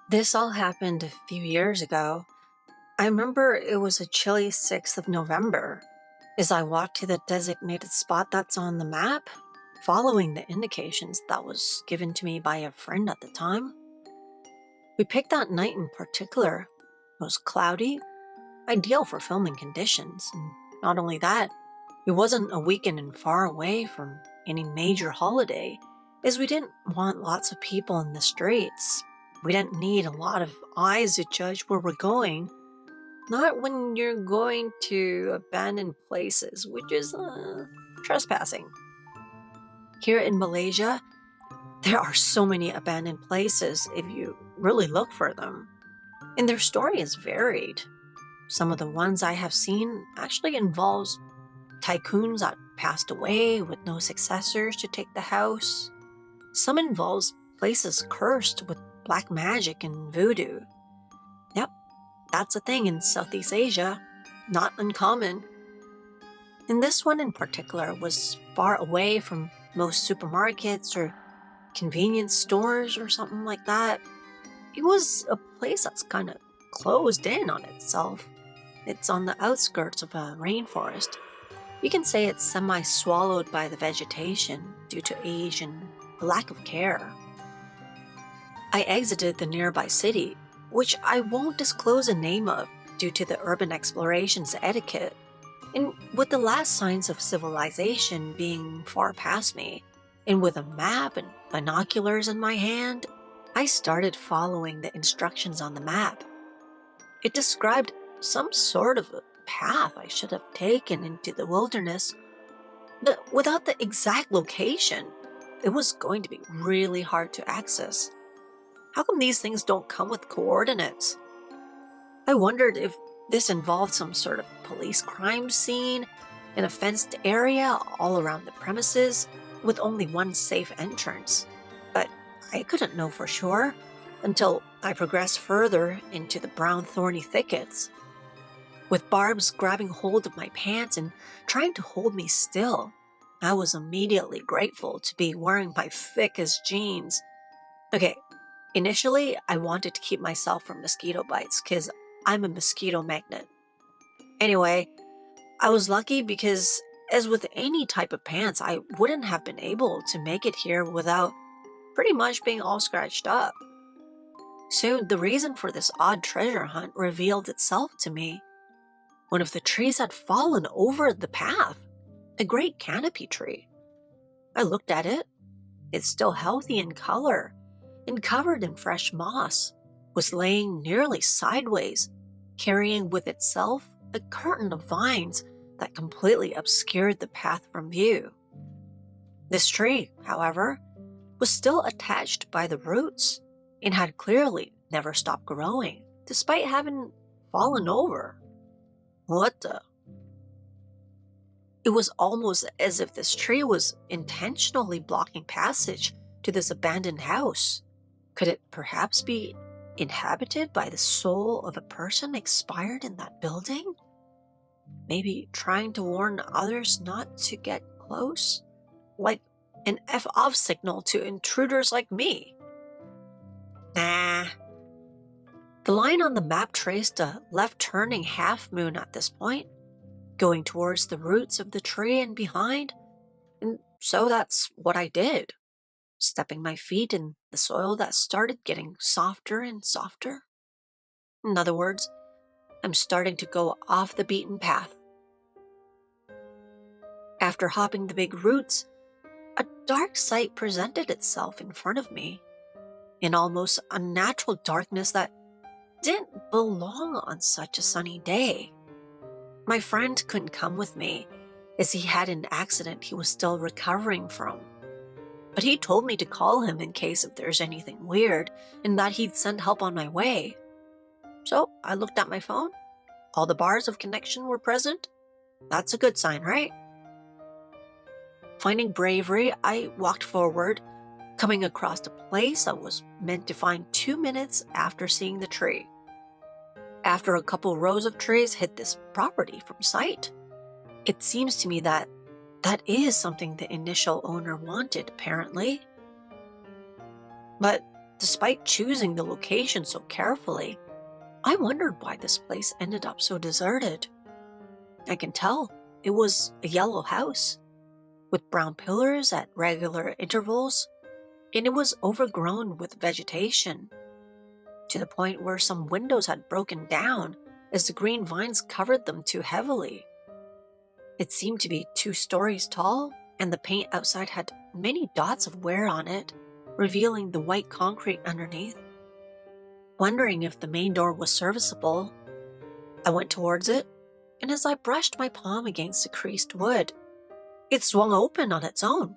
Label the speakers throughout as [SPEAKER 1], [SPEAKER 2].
[SPEAKER 1] This all happened a few years ago. I remember it was a chilly 6th of November. As I walked to the designated spot that's on the map, following the indications that was given to me by a friend at the time. We picked that night in particular. It was cloudy, ideal for filming conditions, and not only that, it wasn't a weekend and far away from any major holiday, as we didn't want lots of people in the streets. We didn't need a lot of eyes to judge where we're going. Not when you're going to abandoned places, which is trespassing. Here in Malaysia, there are so many abandoned places if you really look for them. And their story is varied. Some of the ones I have seen actually involves tycoons that passed away with no successors to take the house. Some involves places cursed with black magic and voodoo. Yep, that's a thing in Southeast Asia, not uncommon. And this one in particular was far away from most supermarkets or convenience stores or something like that. It was a place that's kind of closed in on itself. It's on the outskirts of a rainforest. You can say it's semi-swallowed by the vegetation due to age and a lack of care. I exited the nearby city, which I won't disclose the name of due to the urban exploration's etiquette, and with the last signs of civilization being far past me, and with a map and binoculars in my hand, I started following the instructions on the map. It described some sort of a path I should have taken into the wilderness, but without the exact location, it was going to be really hard to access. How come these things don't come with coordinates? I wondered if this involved some sort of police crime scene in a fenced area all around the premises with only one safe entrance, but I couldn't know for sure until I progressed further into the brown thorny thickets. With barbs grabbing hold of my pants and trying to hold me still, I was immediately grateful to be wearing my thickest jeans. Okay, initially I wanted to keep myself from mosquito bites because I'm a mosquito magnet. Anyway, I was lucky because, as with any type of pants, I wouldn't have been able to make it here without pretty much being all scratched up. Soon, the reason for this odd treasure hunt revealed itself to me. One of the trees had fallen over the path, a great canopy tree. I looked at it. It's still healthy in color and covered in fresh moss, was laying nearly sideways, carrying with itself a curtain of vines that completely obscured the path from view. This tree, however, was still attached by the roots and had clearly never stopped growing, despite having fallen over. What the? It was almost as if this tree was intentionally blocking passage to this abandoned house. Could it perhaps be inhabited by the soul of a person expired in that building? Maybe trying to warn others not to get close? Like an F-off signal to intruders like me? Nah. The line on the map traced a left-turning half-moon at this point, going towards the roots of the tree and behind, and so that's what I did, stepping my feet in the soil that started getting softer and softer. In other words, I'm starting to go off the beaten path. After hopping the big roots, a dark sight presented itself in front of me, an almost unnatural darkness that didn't belong on such a sunny day. My friend couldn't come with me, as he had an accident he was still recovering from. But he told me to call him in case if there's anything weird, and that he'd send help on my way. So I looked at my phone. All the bars of connection were present. That's a good sign, right? Finding bravery, I walked forward, coming across a place I was meant to find 2 minutes after seeing the tree. After a couple rows of trees hid this property from sight, it seems to me that is something the initial owner wanted, apparently. But Despite choosing the location so carefully, I wondered why this place ended up so deserted. I can tell it was a yellow house with brown pillars at regular intervals, and it was overgrown with vegetation to the point where some windows had broken down as the green vines covered them too heavily. It seemed to be 2 stories tall, and the paint outside had many dots of wear on it, revealing the white concrete underneath. Wondering if the main door was serviceable, I went towards it, and as I brushed my palm against the creased wood, it swung open on its own,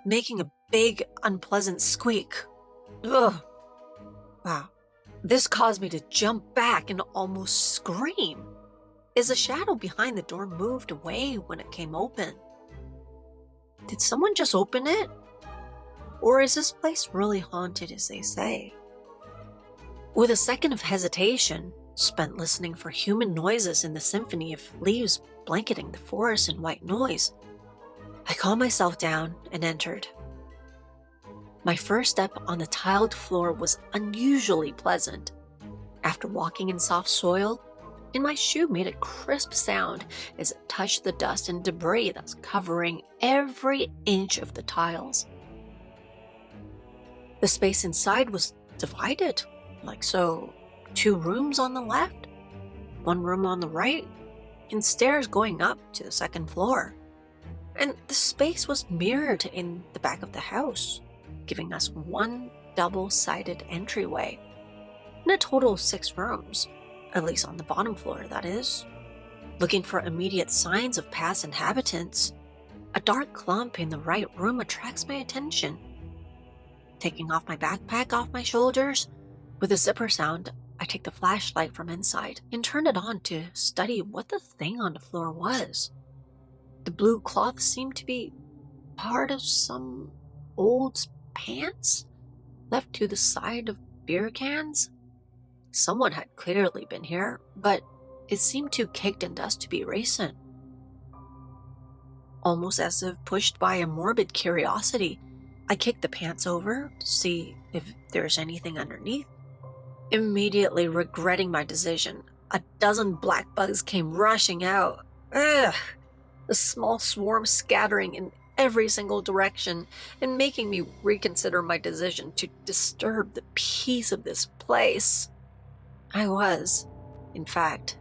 [SPEAKER 1] making a big, unpleasant squeak. Ugh. Wow. This caused me to jump back and almost scream, as the shadow behind the door moved away when it came open. Did someone just open it? Or is this place really haunted as they say? With a second of hesitation, spent listening for human noises in the symphony of leaves blanketing the forest in white noise, I calmed myself down and entered. My first step on the tiled floor was unusually pleasant. After walking in soft soil, and my shoe made a crisp sound as it touched the dust and debris that's covering every inch of the tiles. The space inside was divided, like so, 2 rooms on the left, 1 room on the right, and stairs going up to the 2nd floor. And the space was mirrored in the back of the house, giving us 1 double-sided entryway, and a total of 6 rooms, at least on the bottom floor, that is. Looking for immediate signs of past inhabitants, a dark clump in the right room attracts my attention. Taking off my backpack off my shoulders, with a zipper sound, I take the flashlight from inside and turn it on to study what the thing on the floor was. The blue cloth seemed to be part of some old pants left to the side of beer cans. Someone had clearly been here, but it seemed too caked in dust to be recent. Almost as if pushed by a morbid curiosity, I kicked the pants over to see if there's anything underneath. Immediately regretting my decision, a dozen black bugs came rushing out. Ugh! A small swarm scattering in every single direction and making me reconsider my decision to disturb the peace of this place. I was, in fact,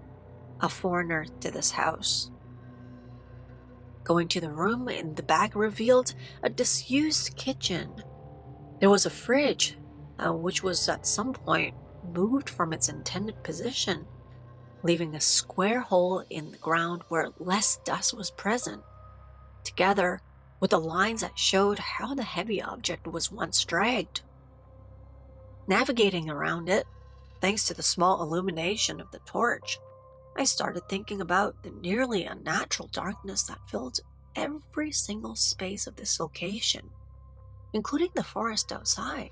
[SPEAKER 1] a foreigner to this house. Going to the room in the back revealed a disused kitchen. There was a fridge, which was at some point moved from its intended position, leaving a square hole in the ground where less dust was present, together with the lines that showed how the heavy object was once dragged. Navigating around it, thanks to the small illumination of the torch, I started thinking about the nearly unnatural darkness that filled every single space of this location, including the forest outside.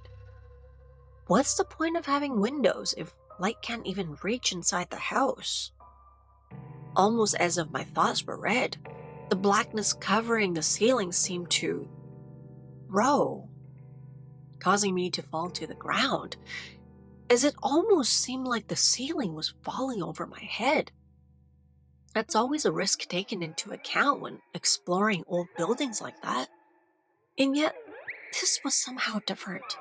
[SPEAKER 1] What's the point of having windows if light can't even reach inside the house? Almost as if my thoughts were read, the blackness covering the ceiling seemed to grow, causing me to fall to the ground, as it almost seemed like the ceiling was falling over my head. That's always a risk taken into account when exploring old buildings like that. And yet, this was somehow different,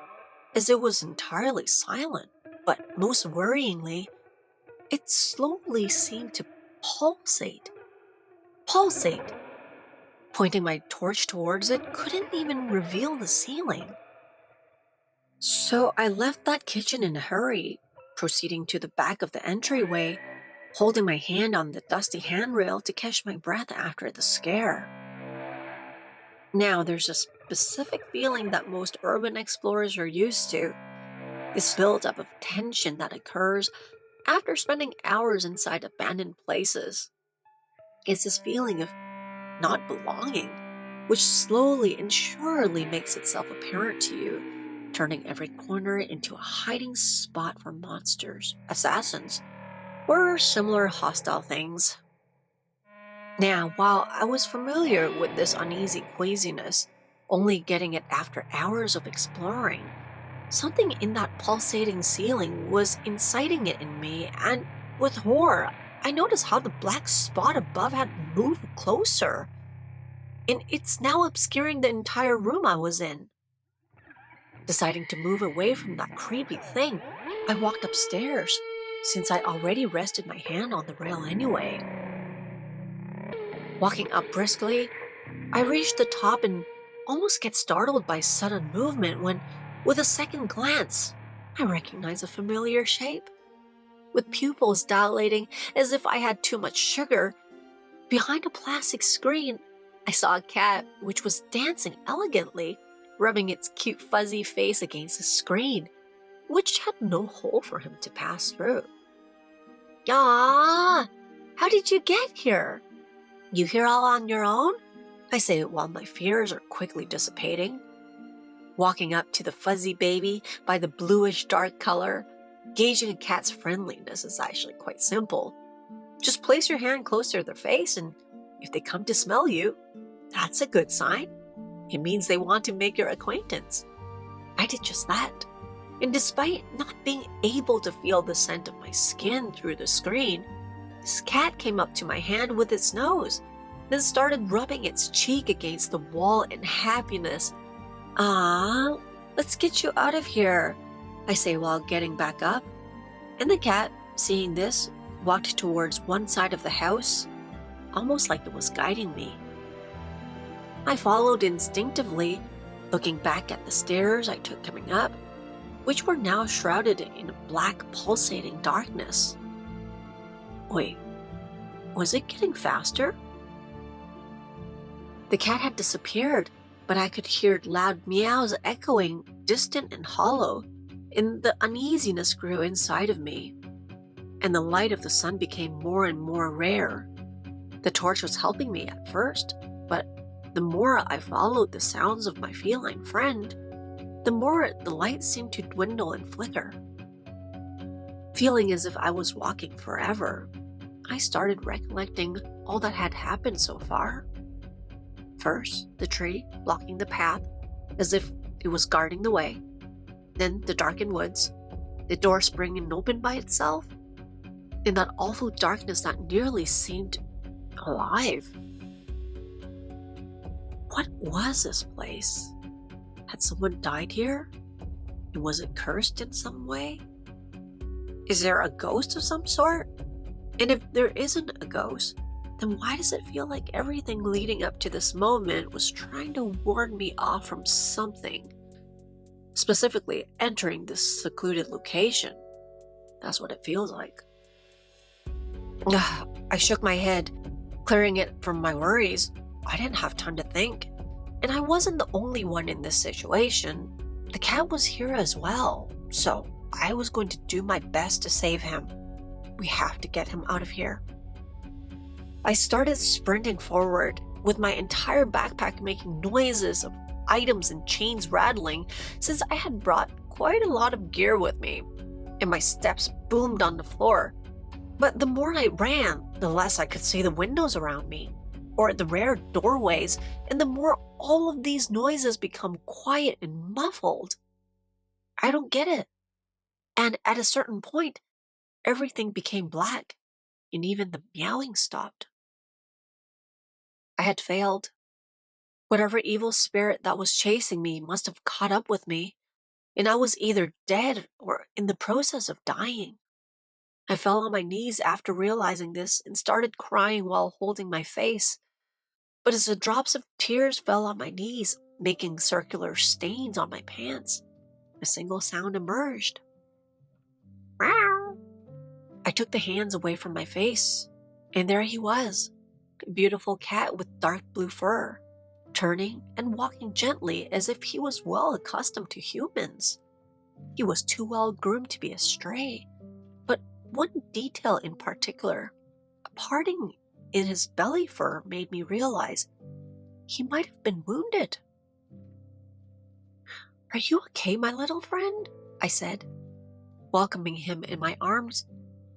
[SPEAKER 1] as it was entirely silent, but most worryingly, it slowly seemed to pulsate. Pointing my torch towards it couldn't even reveal the ceiling. So I left that kitchen in a hurry, proceeding to the back of the entryway, holding my hand on the dusty handrail to catch my breath after the scare. Now, there's a specific feeling that most urban explorers are used to, this buildup of tension that occurs after spending hours inside abandoned places. It's this feeling of not belonging, which slowly and surely makes itself apparent to you, turning every corner into a hiding spot for monsters, assassins, or similar hostile things. Now, while I was familiar with this uneasy queasiness, only getting it after hours of exploring, Something in that pulsating ceiling was inciting it in me, and with horror, I noticed how the black spot above had moved closer, and it's now obscuring the entire room I was in. Deciding to move away from that creepy thing, I walked upstairs, since I already rested my hand on the rail anyway. Walking up briskly, I reached the top and almost get startled by sudden movement when, with a second glance, I recognize a familiar shape. With pupils dilating as if I had too much sugar, behind a plastic screen, I saw a cat which was dancing elegantly, rubbing its cute fuzzy face against the screen, which had no hole for him to pass through. "Ah, how did you get here? You here all on your own?" I say while my fears are quickly dissipating. Walking up to the fuzzy baby by the bluish dark color, gauging a cat's friendliness is actually quite simple. Just place your hand close to their face, and if they come to smell you, that's a good sign. It means they want to make your acquaintance. I did just that, and despite not being able to feel the scent of my skin through the screen, this cat came up to my hand with its nose, then started rubbing its cheek against the wall in happiness. "Ah, let's get you out of here," I say while getting back up, and the cat, seeing this, walked towards one side of the house, almost like it was guiding me. I followed instinctively, looking back at the stairs I took coming up, which were now shrouded in a black pulsating darkness. Wait, was it getting faster? The cat had disappeared, but I could hear loud meows echoing, distant and hollow, and the uneasiness grew inside of me, and the light of the sun became more and more rare. The torch was helping me at first, but the more I followed the sounds of my feline friend, the more the light seemed to dwindle and flicker. Feeling as if I was walking forever, I started recollecting all that had happened so far. First, the tree blocking the path, as if it was guarding the way. Then the darkened woods, the door springing open by itself, and that awful darkness that nearly seemed alive. What was this place? Had someone died here? And was it cursed in some way? Is there a ghost of some sort? And if there isn't a ghost, then why does it feel like everything leading up to this moment was trying to warn me off from something? Specifically, entering this secluded location. That's what it feels like. I shook my head, clearing it from my worries. I didn't have time to think. And I wasn't the only one in this situation. The cat was here as well, so I was going to do my best to save him. We have to get him out of here. I started sprinting forward, with my entire backpack making noises of items and chains rattling, since I had brought quite a lot of gear with me, and my steps boomed on the floor. But the more I ran, the less I could see the windows around me, or the rare doorways, and the more all of these noises become quiet and muffled. I don't get it. And at a certain point, everything became black, and even the meowing stopped. I had failed. Whatever evil spirit that was chasing me must have caught up with me, and I was either dead or in the process of dying. I fell on my knees after realizing this and started crying while holding my face. But as the drops of tears fell on my knees, making circular stains on my pants, a single sound emerged. Meow. I took the hands away from my face, and there he was, a beautiful cat with dark blue fur, turning and walking gently as if he was well accustomed to humans. He was too well groomed to be a stray, but one detail in particular, a parting in his belly fur, made me realize he might have been wounded. "Are you okay, my little friend?" I said, welcoming him in my arms,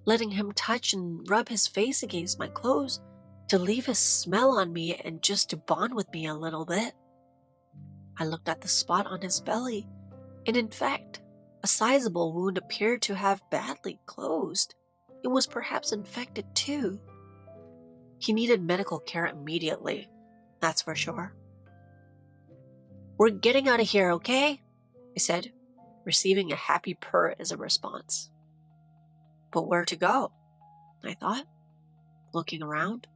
[SPEAKER 1] letting him touch and rub his face against my clothes to leave his smell on me and just to bond with me a little bit. I looked at the spot on his belly, And in fact, a sizable wound appeared to have badly closed. It was perhaps infected too. He needed medical care immediately, that's for sure. "We're getting out of here, okay?" I said, receiving a happy purr as a response. But where to go? I thought, looking around.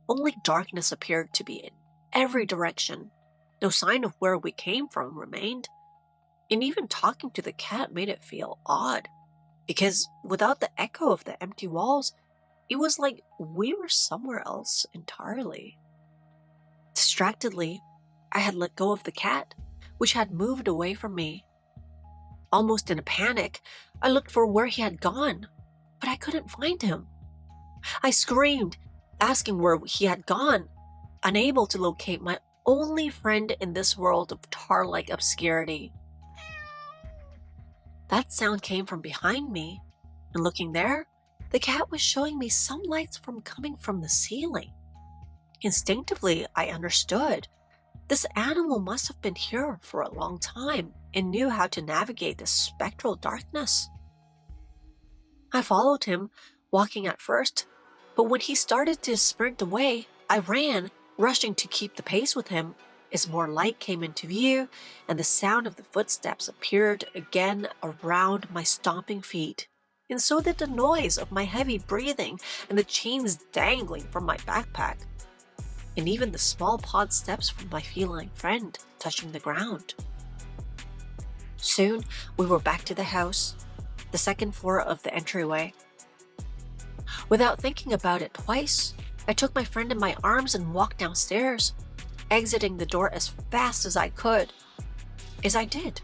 [SPEAKER 1] Only darkness appeared to be in every direction. No sign of where we came from remained. And even talking to the cat made it feel odd, because without the echo of the empty walls, it was like we were somewhere else entirely. Distractedly, I had let go of the cat, which had moved away from me. Almost in a panic, I looked for where he had gone, but I couldn't find him. I screamed, asking where he had gone, unable to locate my only friend in this world of tar-like obscurity. That sound came from behind me, and looking there, the cat was showing me some lights coming from the ceiling. Instinctively, I understood. This animal must have been here for a long time and knew how to navigate the spectral darkness. I followed him, walking at first, but when he started to sprint away, I ran, rushing to keep the pace with him, as more light came into view and the sound of the footsteps appeared again around my stomping feet, and so did the noise of my heavy breathing and the chains dangling from my backpack, and even the small pawed steps from my feline friend touching the ground. Soon, we were back to the house, the second floor of the entryway. Without thinking about it twice, I took my friend in my arms and walked downstairs, exiting the door as fast as I could. As I did,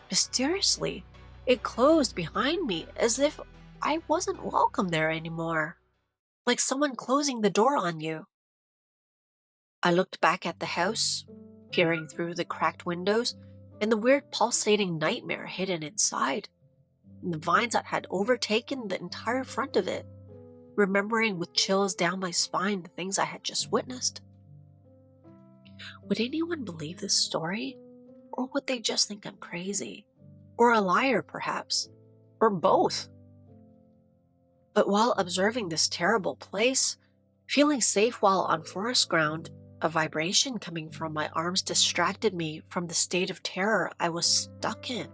[SPEAKER 1] mysteriously, it closed behind me as if I wasn't welcome there anymore, like someone closing the door on you. I looked back at the house, peering through the cracked windows and the weird pulsating nightmare hidden inside, and the vines that had overtaken the entire front of it, remembering with chills down my spine the things I had just witnessed. Would anyone believe this story? Or would they just think I'm crazy? Or a liar, perhaps? Or both? But while observing this terrible place, feeling safe while on forest ground, a vibration coming from my arms distracted me from the state of terror I was stuck in.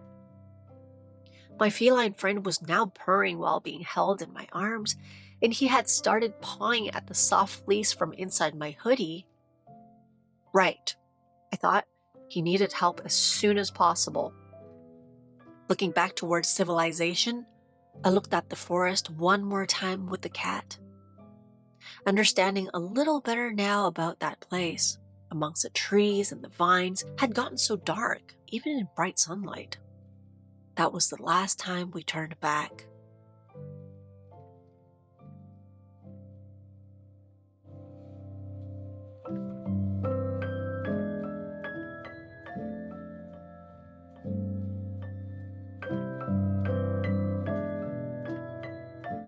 [SPEAKER 1] My feline friend was now purring while being held in my arms, and he had started pawing at the soft fleece from inside my hoodie. Right, I thought. He needed help as soon as possible. Looking back towards civilization, I looked at the forest one more time with the cat. Understanding a little better now about that place, amongst the trees and the vines, had gotten so dark, even in bright sunlight. That was the last time we turned back.